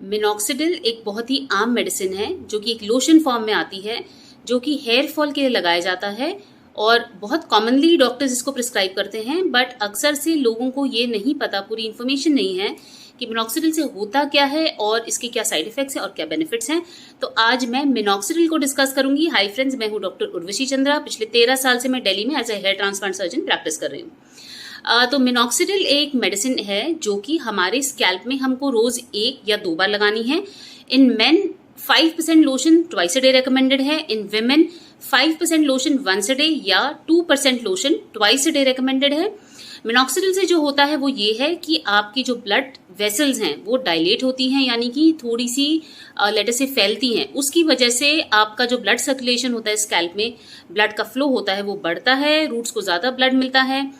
Minoxidil एक बहुत ही आम मेडिसिन है जो कि एक लोशन फॉर्म में आती है, जो कि हेयर फॉल के लिए लगाया जाता है और बहुत कॉमनली डॉक्टर्स इसको प्रिस्क्राइब करते हैं। बट अक्सर से लोगों को ये नहीं पता, पूरी इन्फॉर्मेशन नहीं है कि मिनॉक्सिडिल से होता क्या है और इसके क्या साइड इफेक्ट्स हैं और क्या बेनिफिट्स हैं। तो आज मैं मिनॉक्सिडिल को डिस्कस करूंगी। हाय फ्रेंड्स, मैं हूं डॉक्टर उर्वशी चंद्रा। पिछले 13 साल से मैं दिल्ली में as a hair transplant surgeon practice कर रही हूँ। तो मिनॉक्सिडिल एक मेडिसिन है जो कि हमारे स्कैल्प में हमको रोज 1 या 2 बार लगानी है। In men 5% lotion twice a day recommended है। In women 5% lotion once a day या 2% lotion twice a day recommended है। मिनॉक्सिडिल से जो होता है वो ये है कि आपकी जो ब्लड वेसल्स हैं वो डायलेट होती हैं, यानी कि थोड़ी सी लेटर से फैलती हैं। उसकी वजह से आपका जो ब्लड सर्कुलेशन होता है स्कैल्प में, ब्लड का फ्लो होता है वो बढ़ता है, रूट्स को ज्यादा ब्लड मिलता है।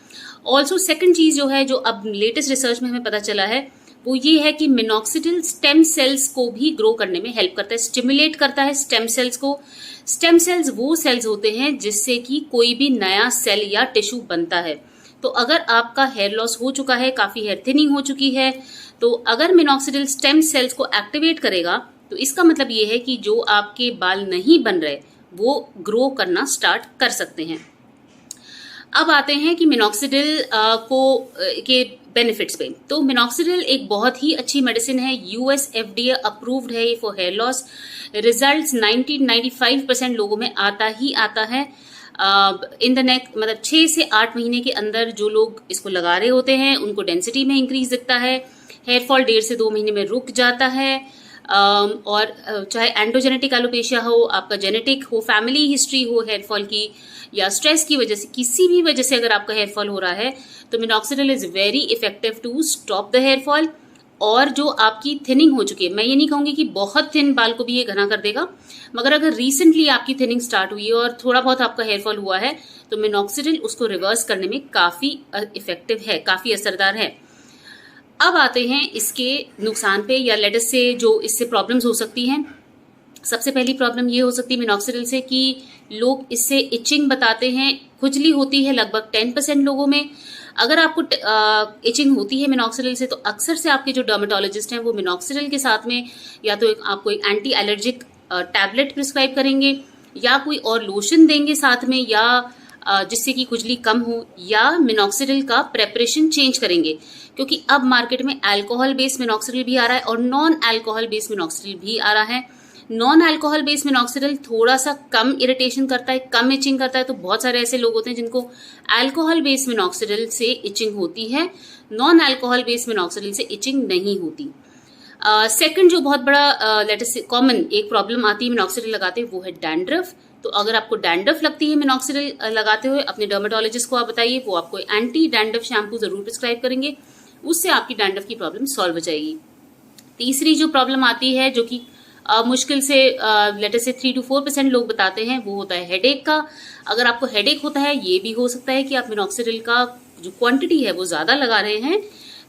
ऑल्सो सेकंड चीज जो है, जो अब लेटेस्ट रिसर्च में हमें पता चला है, वो ये है कि मिनॉक्सिडिल स्टेम सेल्स को भी ग्रो करने में हेल्प करता है, स्टिमुलेट करता है स्टेम सेल्स को। स्टेम सेल्स वो सेल्स होते हैं जिससे कि कोई भी नया सेल या टिश्यू बनता है। तो अगर आपका हेयर लॉस हो चुका है, काफी हेयर थिनिंग हो चुकी है, तो अगर मिनॉक्सिडिल स्टेम सेल्स को एक्टिवेट करेगा तो इसका मतलब ये है कि जो आपके बाल नहीं बन रहे वो ग्रो करना स्टार्ट कर सकते हैं। अब आते हैं कि मिनॉक्सिडिल के बेनिफिट्स पे। तो मिनॉक्सिडिल एक बहुत ही अच्छी मेडिसिन है, यूएस एफडीए अप्रूव्ड है ये फॉर हेयर लॉस। रिजल्ट्स 90-95% लोगों में आता ही आता है। इन द नेक्स्ट मतलब 6 से 8 महीने के अंदर जो लोग इसको लगा रहे होते हैं उनको डेंसिटी में इंक्रीज दिखता है, हेयर फॉल 1.5 से 2 महीने में रुक जाता है। और चाहे एंडोजेनेटिक एलोपेशिया हो, आपका जेनेटिक हो, फैमिली हिस्ट्री हो हेयर फॉल की, या स्ट्रेस की वजह से, किसी भी वजह से अगर आपका हेयर फॉल हो रहा है तो minoxidil is very effective to stop the hair fall. और जो आपकी थिनिंग हो चुकी है, मैं ये नहीं कहूंगी कि बहुत थिन बाल को भी ये घना कर देगा, मगर अगर रिसेंटली आपकी थिनिंग स्टार्ट हुई है और थोड़ा बहुत आपका हेयर फॉल हुआ है तो मिनॉक्सिडिल उसको रिवर्स करने में काफी इफेक्टिव है, काफी असरदार है। अब आते हैं इसके नुकसान पे, या लेट अस से जो इससे प्रॉब्लम्स हो सकती हैं। सबसे पहली प्रॉब्लम ये हो सकती है मिनॉक्सिडिल से कि लोग इससे इचिंग बताते हैं, खुजली होती है लगभग 10% लोगों में। अगर आपको इचिंग होती है मिनॉक्सिडिल से तो अक्सर से आपके जो डर्मेटोलॉजिस्ट हैं वो मिनॉक्सिडिल के साथ में या तो आपको एक एंटी एलर्जिक टैबलेट प्रिस्क्राइब करेंगे या कोई और लोशन देंगे साथ में, या जिससे कि खुजली कम हो, या मिनॉक्सिडिल का प्रेपरेशन चेंज करेंगे, क्योंकि अब मार्केट में अल्कोहल बेस्ड मिनॉक्सिडिल भी आ रहा है और नॉन अल्कोहल बेस्ड मिनॉक्सिडिल भी आ रहा है। नॉन अल्कोहल बेस्ड मिनॉक्सिडिल थोड़ा सा कम इरिटेशन करता है, कम इचिंग करता है। तो बहुत सारे ऐसे लोग होते हैं जिनको अल्कोहल बेस्ड मिनॉक्सिडिल से इचिंग होती है, नॉन अल्कोहल बेस्ड मिनॉक्सिडिल से इचिंग नहीं होती। सेकंड जो बहुत बड़ा लेटेस्ट कॉमन एक प्रॉब्लम आती है मिनॉक्सिडिल लगाते हुए वो है डैंड्रफ। तो अगर आपको डैंड्रफ लगती है मिनॉक्सिडिल लगाते हुए, अपने डर्मेटोलॉजिस्ट को आप बताइए, वो आपको एंटी डैंड्रफ शैम्पू जरूर प्रिस्क्राइब करेंगे, उससे आपकी डैंड्रफ की प्रॉब्लम सॉल्व हो जाएगी। तीसरी जो प्रॉब्लम आती है, जो कि मुश्किल से लेटर से 3 to 4% लोग बताते हैं, वो होता है हेडेक का। अगर आपको हेडेक होता है, ये भी हो सकता है कि आप मिनॉक्सिडिल का जो क्वांटिटी है वो ज्यादा लगा रहे हैं,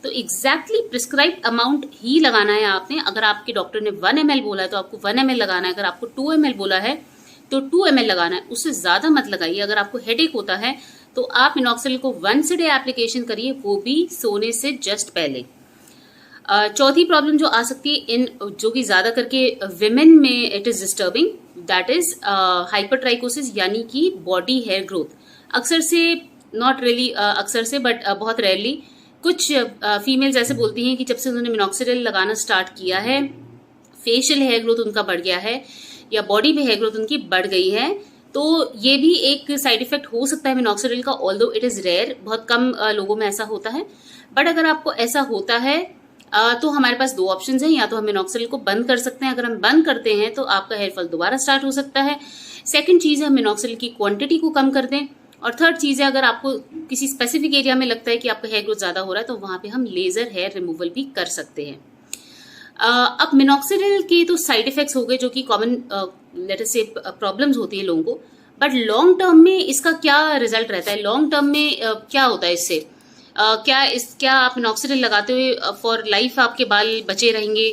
तो एग्जैक्टली प्रिस्क्राइब्ड अमाउंट ही लगाना है आपने। अगर आपके डॉक्टर ने 1 ml बोला है तो आपको 1 ml लगाना है, अगर आपको 2 ml बोला है तो 2 ml लगाना है, उससे ज्यादा मत लगाइए। अगर आपको हेडेक होता है तो आप मिनॉक्सिडिल को वंस अ डे एप्लीकेशन करिए, वो भी सोने से जस्ट पहले। चौथी प्रॉब्लम जो आ सकती है इन जो कि ज्यादा करके विमेन में it is disturbing, that is hypertrichosis, यानी कि बॉडी हेयर ग्रोथ। अक्सर से, नॉट रियली अक्सर से, बट बहुत रेयरली कुछ फीमेल्स ऐसे बोलती हैं कि जब से उन्होंने मिनॉक्सिडिल लगाना स्टार्ट किया है, फेशियल हेयर ग्रोथ उनका बढ़ गया है या बॉडी पे हेयर ग्रोथ उनकी बढ़ गई है। तो ये भी एक साइड इफेक्ट हो सकता है मिनॉक्सिडिल का, ऑल्दो इट इज रेयर, बहुत कम लोगों में ऐसा होता है। बट अगर आपको ऐसा होता है तो हमारे पास 2 ऑप्शंस हैं, या तो हम मिनॉक्सिडिल को बंद कर सकते हैं। अगर हम बंद करते हैं तो आपका हेयर फॉल दोबारा स्टार्ट हो सकता है। सेकंड चीज है, हम मिनॉक्सिडिल की क्वांटिटी को कम कर दें। और थर्ड चीज है, अगर आपको किसी स्पेसिफिक एरिया में लगता है कि आपका हेयर ग्रोथ ज्यादा हो रहा है तो वहां पे हम लेजर हेयर रिमूवल भी कर सकते हैं। अब मिनॉक्सिडिल के तो साइड इफेक्ट्स हो गए जो कि कॉमन लेटर से प्रॉब्लम्स होती है लोगों को, बट लॉन्ग टर्म में इसका क्या रिजल्ट रहता है, लॉन्ग टर्म में क्या होता है इससे? क्या आप मिनॉक्सिडिल लगाते हुए फॉर लाइफ आपके बाल बचे रहेंगे,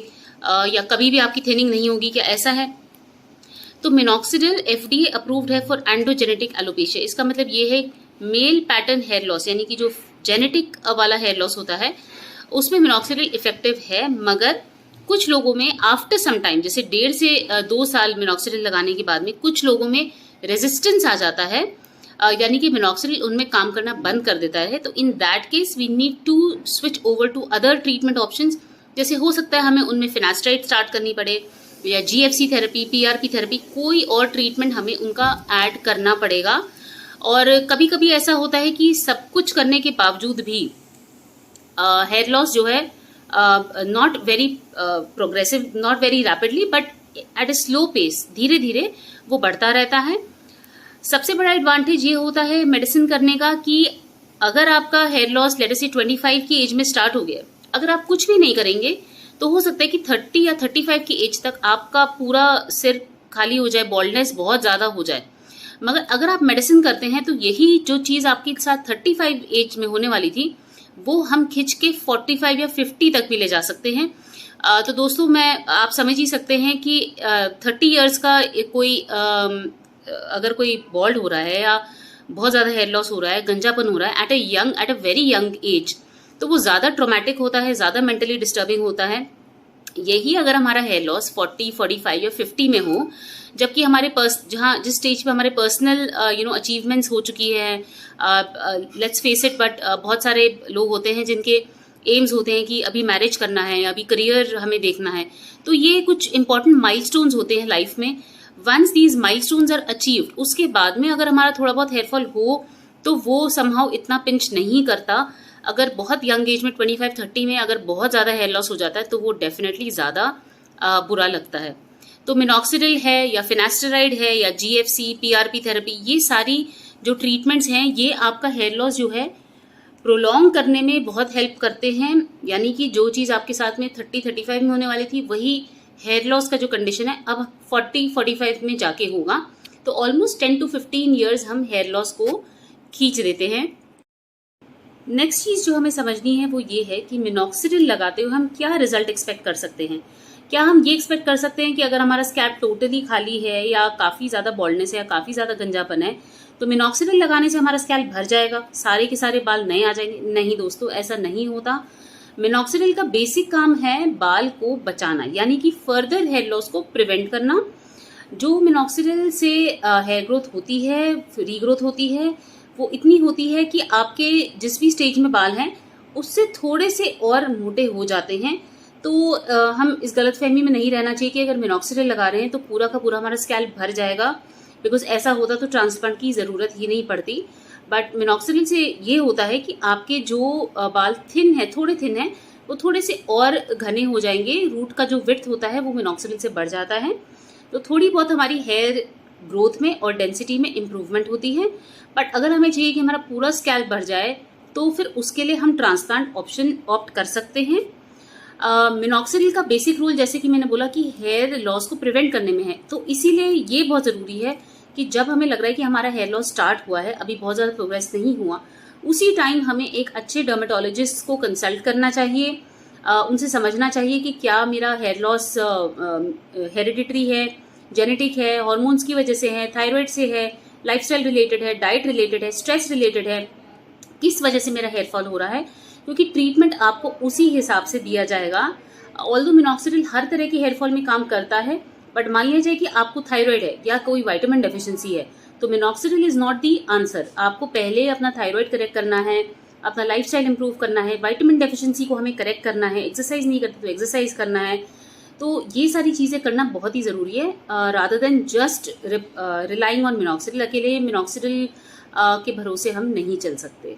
या कभी भी आपकी थिनिंग नहीं होगी, क्या ऐसा है? तो मिनॉक्सिडिल एफडीए अप्रूव्ड है फॉर एंडोजेनेटिक एलोपेशिया। इसका मतलब ये है मेल पैटर्न हेयर लॉस, यानी कि जो जेनेटिक वाला हेयर लॉस होता है उसमें मिनॉक्सिडिल इफेक्टिव है, मगर कुछ लोगों में आफ्टर सम टाइम, जैसे 1.5 से 2 साल मिनॉक्सिडिल लगाने के बाद में कुछ लोगों में रेजिस्टेंस आ जाता है, यानी कि मिनॉक्सिडिल उनमें काम करना बंद कर देता है। तो in that case we need to switch over to other treatment options. जैसे हो सकता है हमें उनमें फिनास्ट्राइड स्टार्ट करनी पड़े, या जीएफसी थेरेपी, पीआरपी थेरेपी, कोई और ट्रीटमेंट हमें उनका ऐड करना पड़ेगा। और कभी कभी ऐसा होता है कि सब कुछ करने के बावजूद भी हेयर लॉस जो है not very progressive, not very rapidly, but at a slow pace, धीरे धीरे वो बढ़ता रहता है। सबसे बड़ा एडवांटेज ये होता है मेडिसिन करने का कि अगर आपका हेयर लॉस लेट अस से 25 की एज में स्टार्ट हो गया, अगर आप कुछ भी नहीं करेंगे तो हो सकता है कि 30 या 35 की एज तक आपका पूरा सिर खाली हो जाए, बॉल्डनेस बहुत ज्यादा हो जाए। मगर अगर आप मेडिसिन करते हैं तो यही जो चीज आपके साथ 35 एज में होने वाली थी वो हम खिंच के 45 या 50 तक भी ले जा सकते हैं। तो दोस्तों आप समझ ही सकते हैं कि 30 इयर्स का कोई अगर कोई बॉल्ड हो रहा है या बहुत ज्यादा हेयर लॉस हो रहा है, गंजापन हो रहा है at a very young age, तो वो ज्यादा ट्रॉमेटिक होता है, ज्यादा मेंटली डिस्टर्बिंग होता है। यही अगर हमारा हेयर लॉस 40, 45 या 50 में हो, जबकि हमारे जिस स्टेज पे हमारे पर्सनल अचीवमेंट्स हो चुकी है, लेट्स फेस इट, बट बहुत सारे लोग होते हैं जिनके एम्स होते हैं कि अभी मैरिज करना है, अभी करियर हमें देखना है, तो ये कुछ इंपॉर्टेंट माइलस्टोन्स होते हैं लाइफ में। Once these milestones are achieved, उसके बाद में अगर हमारा थोड़ा बहुत हेयरफॉल हो तो वो समहाउ इतना पिंच नहीं करता। अगर बहुत यंग एज में 25-30 में अगर बहुत ज्यादा हेयर लॉस हो जाता है तो वो डेफिनेटली ज्यादा बुरा लगता है। तो मिनॉक्सिडिल है या फिनास्टेराइड है या जीएफसी, पीआरपी थेरेपी, ये सारी जो ट्रीटमेंट्स हैं ये आपका हेयर लॉस जो है प्रोलॉन्ग करने में बहुत हेल्प करते हैं। यानी कि जो चीज आपके साथ में 30-35 में होने वाली थी वही हेयर लॉस का जो कंडीशन है अब 40-45 में जाके होगा। तो ऑलमोस्ट 10 to 15 ईयर्स हम हेयर लॉस को खींच देते हैं। नेक्स्ट चीज जो हमें समझनी है वो ये है कि मिनॉक्सिडिल लगाते हुए हम क्या रिजल्ट एक्सपेक्ट कर सकते हैं। क्या हम ये एक्सपेक्ट कर सकते हैं कि अगर हमारा स्कैल्प टोटली खाली है या काफी ज्यादा बॉल्डनेस है या काफी ज्यादा गंजापन है तो मिनॉक्सिडिल लगाने से हमारा स्कैल्प भर जाएगा, सारे के सारे बाल नए आ जाएंगे? नहीं दोस्तों, ऐसा नहीं होता। मिनॉक्सिडिल का बेसिक काम है बाल को बचाना, यानी कि फर्दर हेयर लॉस को प्रिवेंट करना। जो मिनॉक्सिडिल से हेयर ग्रोथ होती है, रीग्रोथ होती है, वो इतनी होती है कि आपके जिस भी स्टेज में बाल हैं उससे थोड़े से और मोटे हो जाते हैं। तो हम इस गलतफहमी में नहीं रहना चाहिए कि अगर मिनॉक्सिडिल लगा रहे हैं तो पूरा का पूरा हमारा स्कैल्प भर जाएगा, बिकॉज ऐसा होता तो ट्रांसप्लांट की जरूरत ही नहीं पड़ती। बट मिनॉक्सिडिल से ये होता है कि आपके जो बाल थिन है, थोड़े थिन है, वो थोड़े से और घने हो जाएंगे। रूट का जो विड्थ होता है वो मिनॉक्सिडिल से बढ़ जाता है, तो थोड़ी बहुत हमारी हेयर ग्रोथ में और डेंसिटी में इम्प्रूवमेंट होती है। बट अगर हमें चाहिए कि हमारा पूरा स्कैल्प भर जाए तो फिर उसके लिए हम ट्रांसप्लांट ऑप्शन ऑप्ट कर सकते हैं। मिनॉक्सिडिल का बेसिक रूल, जैसे कि मैंने बोला, कि हेयर लॉस को प्रिवेंट करने में है, तो इसीलिए ये बहुत ज़रूरी है कि जब हमें लग रहा है कि हमारा हेयर लॉस स्टार्ट हुआ है, अभी बहुत ज़्यादा प्रोग्रेस नहीं हुआ, उसी टाइम हमें एक अच्छे डर्मेटोलॉजिस्ट को कंसल्ट करना चाहिए। उनसे समझना चाहिए कि क्या मेरा हेयर लॉस हेरिडिटरी है, जेनेटिक है, हॉर्मोन्स की वजह से है, थायराइड से है, लाइफस्टाइल रिलेटेड है, डाइट रिलेटेड है, स्ट्रेस रिलेटेड है, किस वजह से मेरा हेयर फॉल हो रहा है, क्योंकि ट्रीटमेंट आपको उसी हिसाब से दिया जाएगा। ऑल्दो मिनॉक्सिडिल हर तरह के हेयर फॉल में काम करता है, बट मान लीजिए कि आपको थायराइड है या कोई विटामिन डेफिशिएंसी है तो minoxidil is not the answer. आपको पहले अपना थायराइड करेक्ट करना है, अपना लाइफस्टाइल इंप्रूव करना है, विटामिन डेफिशिएंसी को हमें करेक्ट करना है, एक्सरसाइज नहीं करते तो एक्सरसाइज करना है। तो ये सारी चीजें करना बहुत ही जरूरी है, rather than just relying on minoxidil. अकेले मिनॉक्सिडिल के भरोसे हम नहीं चल सकते।